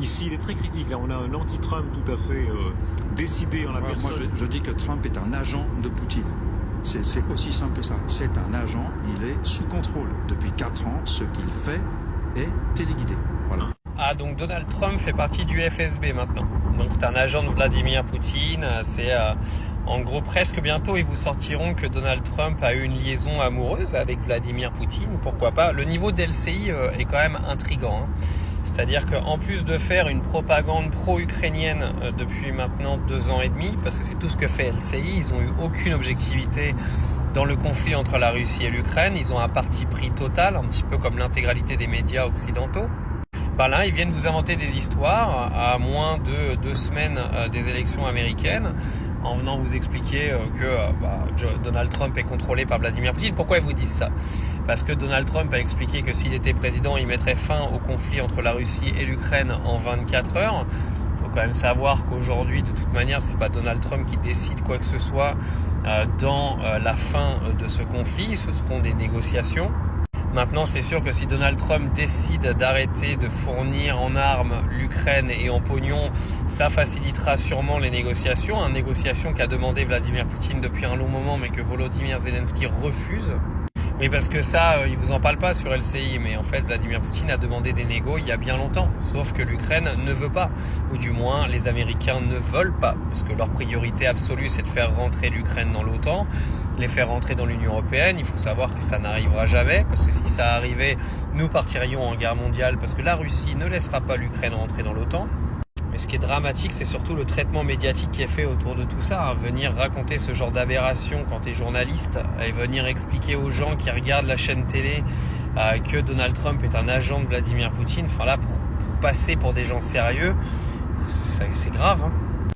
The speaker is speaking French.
Ici, il est très critique. Là, on a un anti-Trump tout à fait décidé en la personne. Moi, je dis que Trump est un agent de Poutine. C'est aussi simple que ça. C'est un agent, il est sous contrôle. Depuis 4 ans, ce qu'il fait est téléguidé. Voilà. Ah, donc Donald Trump fait partie du FSB maintenant. Donc c'est un agent de Vladimir Poutine. C'est en gros presque bientôt ils vous sortiront que Donald Trump a eu une liaison amoureuse avec Vladimir Poutine. Pourquoi pas? Le niveau d'LCI est quand même intriguant. C'est-à-dire qu'en plus de faire une propagande pro-ukrainienne depuis maintenant 2 ans et demi, parce que c'est tout ce que fait LCI, ils n'ont eu aucune objectivité dans le conflit entre la Russie et l'Ukraine. Ils ont un parti pris total, un petit peu comme l'intégralité des médias occidentaux. Ben là, ils viennent vous inventer des histoires à moins de 2 semaines des élections américaines en venant vous expliquer que Donald Trump est contrôlé par Vladimir Poutine. Pourquoi ils vous disent ça? Parce que Donald Trump a expliqué que s'il était président, il mettrait fin au conflit entre la Russie et l'Ukraine en 24 heures. Il faut quand même savoir qu'aujourd'hui, de toute manière, c'est pas Donald Trump qui décide quoi que ce soit dans la fin de ce conflit. Ce seront des négociations. Maintenant, c'est sûr que si Donald Trump décide d'arrêter de fournir en armes l'Ukraine et en pognon, ça facilitera sûrement les négociations. Une négociation qu'a demandé Vladimir Poutine depuis un long moment, mais que Volodymyr Zelensky refuse. Oui, parce que ça, il vous en parle pas sur LCI, mais en fait, Vladimir Poutine a demandé des négos il y a bien longtemps. Sauf que l'Ukraine ne veut pas, ou du moins les Américains ne veulent pas, parce que leur priorité absolue, c'est de faire rentrer l'Ukraine dans l'OTAN, les faire rentrer dans l'Union européenne. Il faut savoir que ça n'arrivera jamais, parce que si ça arrivait, nous partirions en guerre mondiale, parce que la Russie ne laissera pas l'Ukraine rentrer dans l'OTAN. Mais ce qui est dramatique, c'est surtout le traitement médiatique qui est fait autour de tout ça. Venir raconter ce genre d'aberration quand tu es journaliste et venir expliquer aux gens qui regardent la chaîne télé que Donald Trump est un agent de Vladimir Poutine. Enfin là, pour passer pour des gens sérieux, c'est grave.